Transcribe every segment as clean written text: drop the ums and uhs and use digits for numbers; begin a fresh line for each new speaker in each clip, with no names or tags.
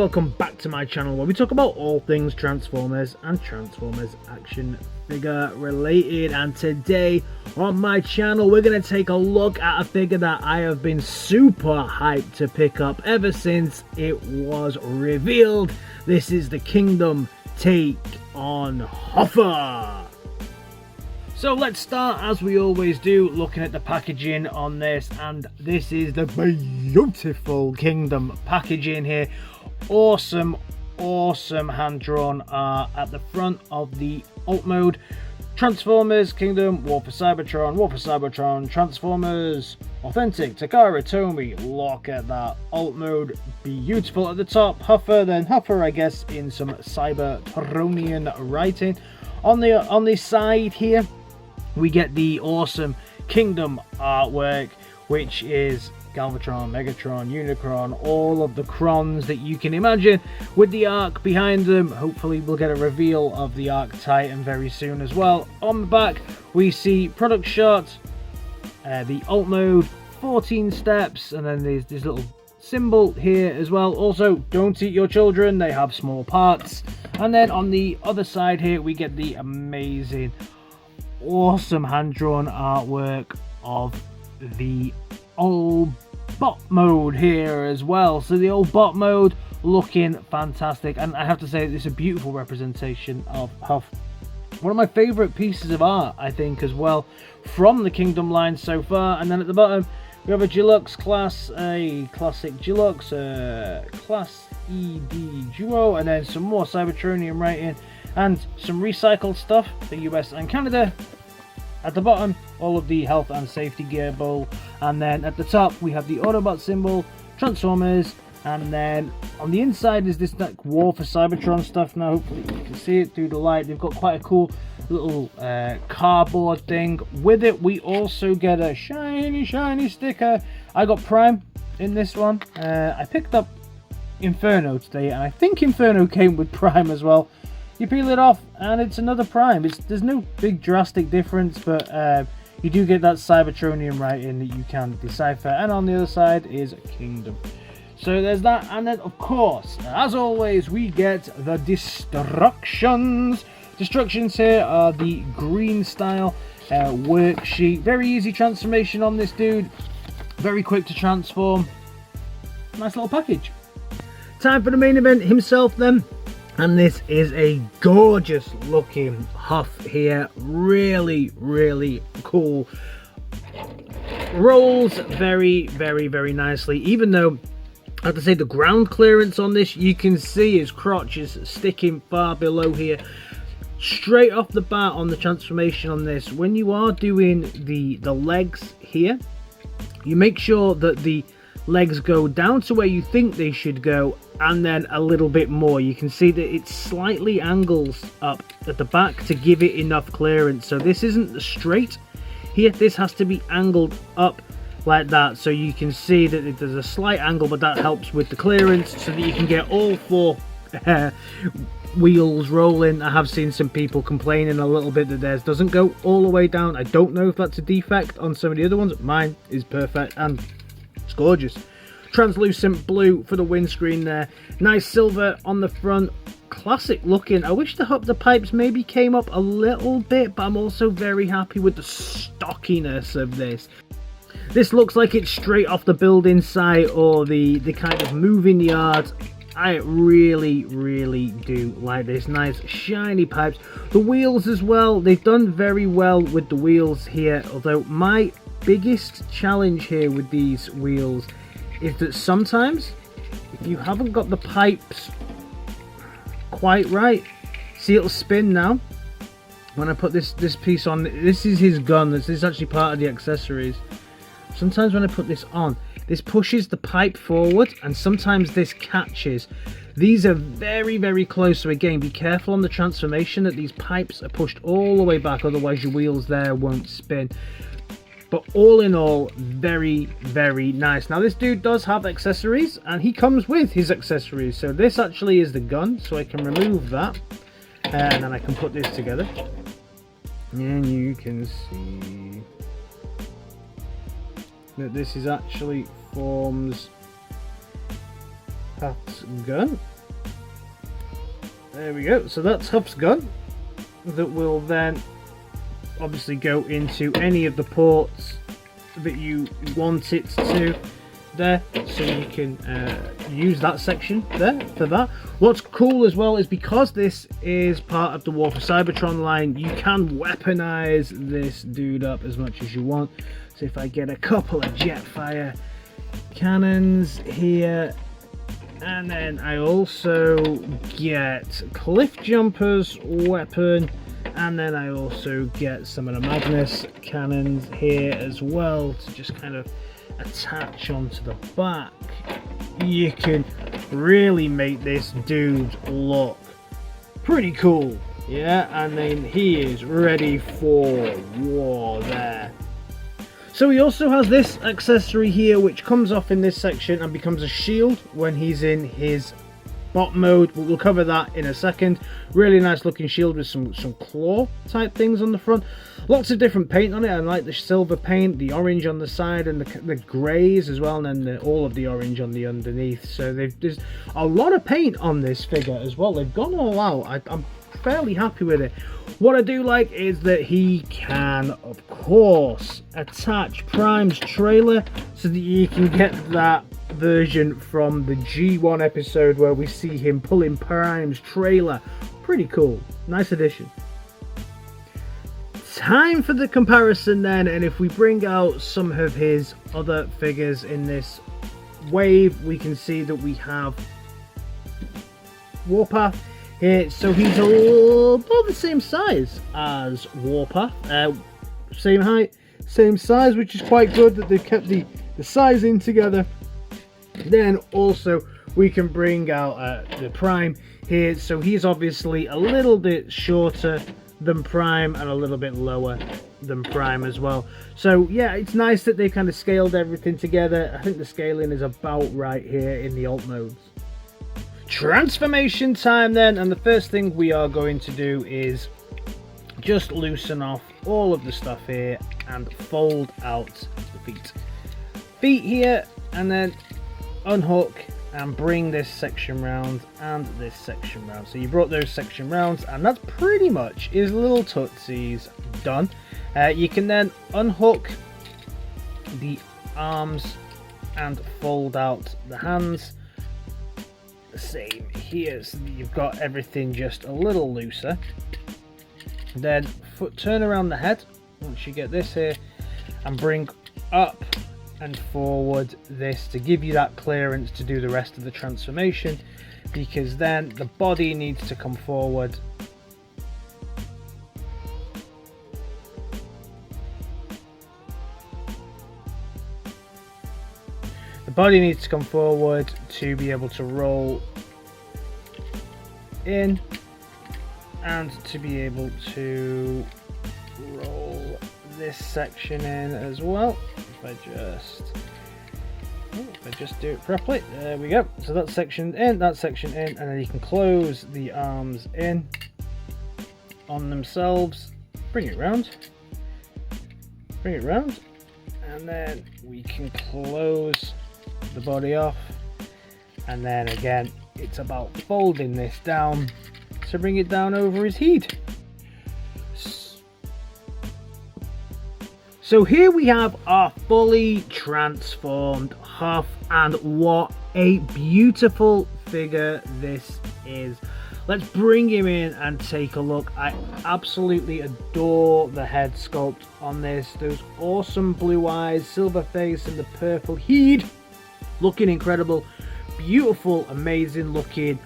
welcome back to my channel where we talk about all things Transformers and Transformers action figure related. And today on my channel we're going to take a look at a figure that I have been super hyped to pick up ever since it was revealed. This is the Kingdom take on Huffer. So let's start, as we always do, looking at the packaging on this, and this is the beautiful Kingdom packaging here. Awesome hand-drawn art at the front of the alt mode. Transformers Kingdom, War for Cybertron, Transformers Authentic, Takara Tomy. Look at that alt mode, beautiful at the top. Huffer, then Huffer, I guess, in some Cybertronian writing. On the side here, we get the awesome Kingdom artwork, which is Galvatron, Megatron, Unicron, all of the Crons that you can imagine, with the Arc behind them. Hopefully we'll get a reveal of the Arc Titan very soon as well. On the back we see product shot, the alt mode, 14 steps, and then there's this little symbol here as well. Also, don't eat your children, they have small parts. And then on the other side here we get the amazing, awesome hand-drawn artwork of the old bot mode here as well. So the old bot mode looking fantastic, and I have to say it's a beautiful representation of Huff. One of my favorite pieces of art, I think, as well, from the Kingdom line so far. And then at the bottom we have a Deluxe class, a classic Deluxe, class ED duo, and then some more Cybertronian writing and some recycled stuff for US and Canada. At the bottom, all of the health and safety gear bowl, and then at the top we have the Autobot symbol, Transformers, and then on the inside is this like War for Cybertron stuff. Now hopefully you can see it through the light. They've got quite a cool little cardboard thing. With it we also get a shiny sticker. I got Prime in this one. I picked up Inferno today, and I think Inferno came with Prime as well. You peel it off and it's another Prime. There's no big drastic difference, but you do get that Cybertronian writing that you can decipher. And on the other side is Kingdom. So there's that. And then of course, as always, we get the Destructions. Destructions here are the green style worksheet. Very easy transformation on this dude. Very quick to transform. Nice little package. Time for the main event himself then. And this is a gorgeous looking Huff here. Really cool. Rolls very nicely, even though I have to say the ground clearance on this, you can see his crotch is sticking far below here. Straight off the bat on the transformation on this, when you are doing the legs here, you make sure that the legs go down to where you think they should go, and then a little bit more. You can see that it slightly angles up at the back to give it enough clearance. So this isn't straight here, this has to be angled up like that. So you can see that there's a slight angle, but that helps with the clearance so that you can get all four wheels rolling. I have seen some people complaining a little bit that theirs doesn't go all the way down. I don't know if that's a defect on some of the other ones. Mine is perfect and it's gorgeous. Translucent blue for the windscreen there. Nice silver on the front. Classic looking. I wish the pipes maybe came up a little bit, but I'm also very happy with the stockiness of this. This looks like it's straight off the building site or the kind of moving yard. I really do like this. Nice shiny pipes. The wheels as well. They've done very well with the wheels here. Although my biggest challenge here with these wheels is that sometimes if you haven't got the pipes quite right, see, it'll spin now. When I put this piece on, this is his gun, this is actually part of the accessories. Sometimes when I put this on, this pushes the pipe forward, and sometimes this catches. These are very close, so again, be careful on the transformation that these pipes are pushed all the way back, otherwise your wheels there won't spin. But all in all, very nice. Now this dude does have accessories, and he comes with his accessories. So this actually is the gun, so I can remove that, and then I can put this together. And you can see that this is actually forms Huff's gun. There we go. So that's Huff's gun that will then obviously go into any of the ports that you want it to there, so you can use that section there for that. What's cool as well is because this is part of the War for Cybertron line, you can weaponize this dude up as much as you want. So if I get a couple of Jetfire cannons here, and then I also get Cliff Jumper's weapon, and then I also get some of the Magnus cannons here as well to just kind of attach onto the back. You can really make this dude look pretty cool, yeah, and then he is ready for war there. So he also has this accessory here which comes off in this section and becomes a shield when he's in his bot mode. We'll cover that in a second. Really nice looking shield with some claw type things on the front. Lots of different paint on it. I like the silver paint, the orange on the side, and the greys as well, and then all of the orange on the underneath. So there's a lot of paint on this figure as well. They've gone all out. I'm fairly happy with it. What I do like is that he can, of course, attach Prime's trailer so that you can get that version from the G1 episode where we see him pulling Prime's trailer. Pretty cool. Nice addition. Time for the comparison then, and if we bring out some of his other figures in this wave, we can see that we have Warpath here. So he's about the same size as Warpath, same height, same size, which is quite good that they've kept the sizing together. Then also we can bring out the Prime here. So he's obviously a little bit shorter than Prime and a little bit lower than Prime as well. So yeah, it's nice that they've kind of scaled everything together. I think the scaling is about right here in the alt modes. Transformation time then, and the first thing we are going to do is just loosen off all of the stuff here and fold out the feet here, and then unhook and bring this section round and this section round. So you brought those section rounds, and that's pretty much his little tootsies done. You can then unhook the arms and fold out the hands. The same here, so that you've got everything just a little looser. Then turn around the head once you get this here and bring up and forward this to give you that clearance to do the rest of the transformation, because then the body needs to come forward. The body needs to come forward to be able to roll in and to be able to roll this section in as well. If I just do it properly, there we go. So that section in, and then you can close the arms in on themselves. Bring it round, and then we can close the body off, and then again it's about folding this down to bring it down over his head. So here we have our fully transformed Huff, and what a beautiful figure this is. Let's bring him in and take a look. I absolutely adore the head sculpt on this. Those awesome blue eyes, silver face, and the purple head. Looking incredible, beautiful, amazing looking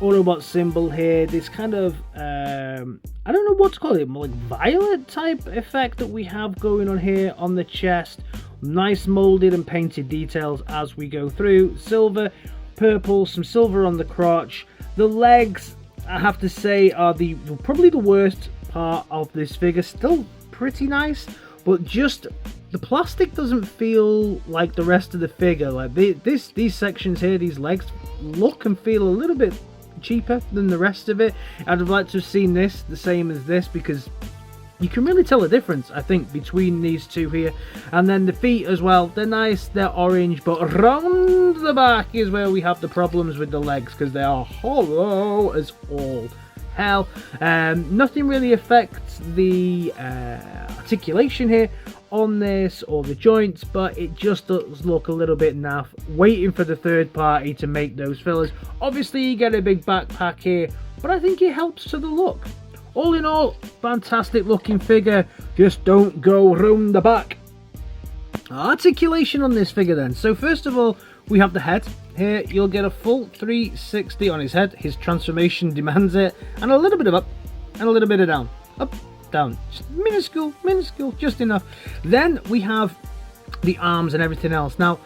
Autobot symbol here. This kind of I don't know what to call it, more like violet type effect that we have going on here on the chest. Nice molded and painted details as we go through. Silver, purple, some silver on the crotch. The legs, I have to say, are probably the worst part of this figure. Still pretty nice, but just the plastic doesn't feel like the rest of the figure. Like these sections here, these legs look and feel a little bit cheaper than the rest of it. I'd have liked to have seen this the same as this, because you can really tell a difference, I think, between these two here. And then the feet as well, they're nice, they're orange, but around the back is where we have the problems with the legs, because they are hollow as all hell. Nothing really affects the articulation here on this or the joints, but it just does look a little bit naff, waiting for the third party to make those fillers. Obviously you get a big backpack here, but I think it helps to the look. All in all, fantastic looking figure, just don't go round the back. Articulation on this figure then. So first of all, we have the head. Here you'll get a full 360 on his head, his transformation demands it, and a little bit of up, and a little bit of down. Up, down, just minuscule, just enough. Then we have the arms and everything else. Now,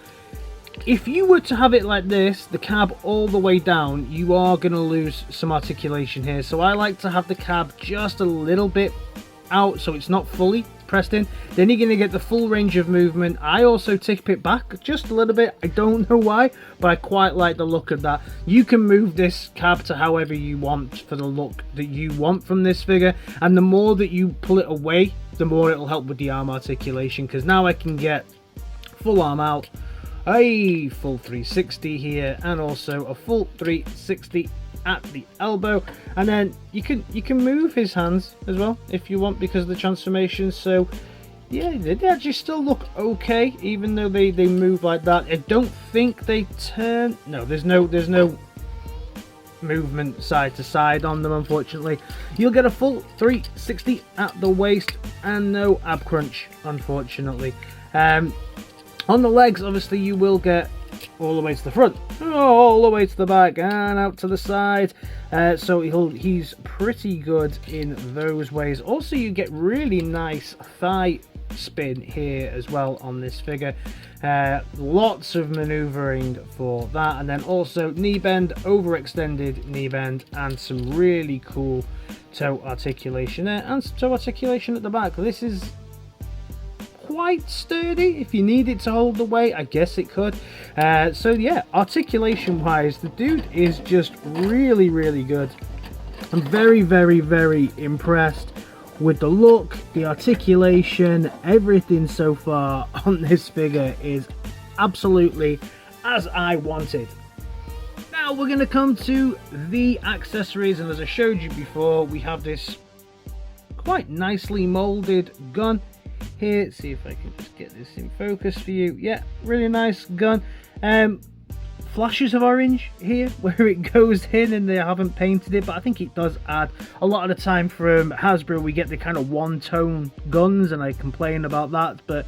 if you were to have it like this, the cab all the way down, you are going to lose some articulation here. So I like to have the cab just a little bit out, so it's not fully pressed in. Then you're going to get the full range of movement. I also tip it back just a little bit. I don't know why, but I quite like the look of that. You can move this cab to however you want for the look that you want from this figure, and the more that you pull it away, the more it'll help with the arm articulation, because now I can get full arm out, a full 360 here, and also a full 360 at the elbow. And then you can move his hands as well if you want, because of the transformation. So yeah, they actually still look okay, even though they move like that. I don't think they turn. No, there's no movement side to side on them, unfortunately. You'll get a full 360 at the waist and no ab crunch, unfortunately. On the legs, obviously, you will get all the way to the front, all the way to the back, and out to the side. So he's pretty good in those ways. Also, you get really nice thigh spin here as well on this figure. Lots of maneuvering for that. And then also knee bend, overextended knee bend, and some really cool toe articulation there, and some toe articulation at the back. This is quite sturdy. If you need it to hold the weight, I guess it could. So yeah, articulation wise, the dude is just really good. I'm very impressed with the look, the articulation, everything so far on this figure is absolutely as I wanted. Now we're going to come to the accessories, and as I showed you before, we have this quite nicely molded gun here. See if I can just get this in focus for you. Yeah, really nice gun. Flashes of orange here where it goes in, and they haven't painted it, but I think it does add. A lot of the time from Hasbro we get the kind of one-tone guns, and I complain about that, but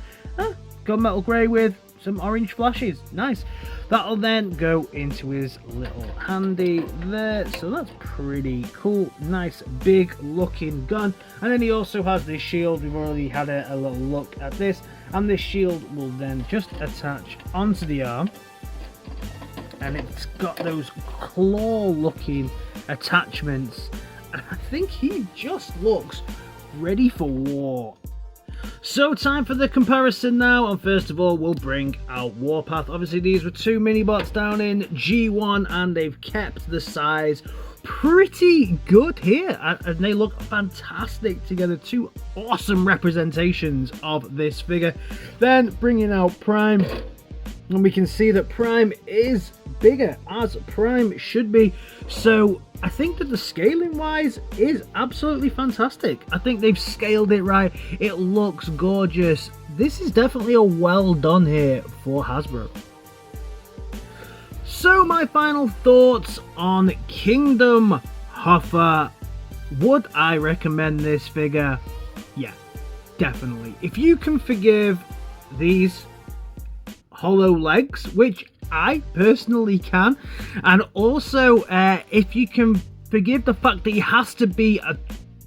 gunmetal grey with some orange flashes, nice. That'll then go into his little handy there, so that's pretty cool. Nice big looking gun. And then he also has this shield. We've already had a little look at this, and this shield will then just attach onto the arm, and it's got those claw looking attachments, and I think he just looks ready for war. So time for the comparison now, and first of all we'll bring out Warpath. Obviously these were two mini bots down in G1, and they've kept the size pretty good here, and they look fantastic together. Two awesome representations of this figure. Then bringing out Prime, and we can see that Prime is bigger, as Prime should be. So I think that the scaling wise is absolutely fantastic. I think they've scaled it right. It looks gorgeous. This is definitely a well done here for Hasbro. So my final thoughts on Kingdom Huffer. Would I recommend this figure? Yeah, definitely. If you can forgive these hollow legs, which I personally can, and also if you can forgive the fact that it has to be a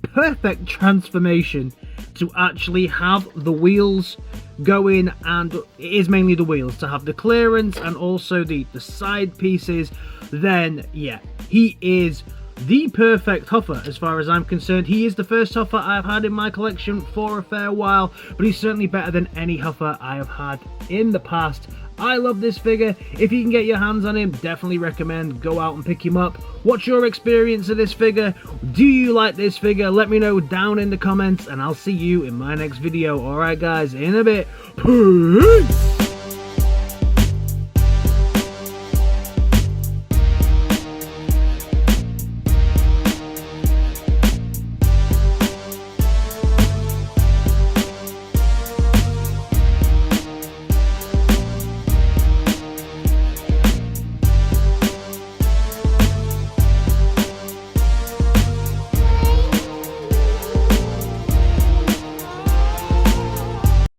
perfect transformation to actually have the wheels going, and it is mainly the wheels, to have the clearance and also the side pieces, then yeah, he is the perfect Huffer as far as I'm concerned. He is the first Huffer I've had in my collection for a fair while, but he's certainly better than any Huffer I have had in the past. I love this figure. If you can get your hands on him, definitely recommend go out and pick him up. What's your experience of this figure? Do you like this figure? Let me know down in the comments, and I'll see you in my next video. Alright guys, in a bit. Peace!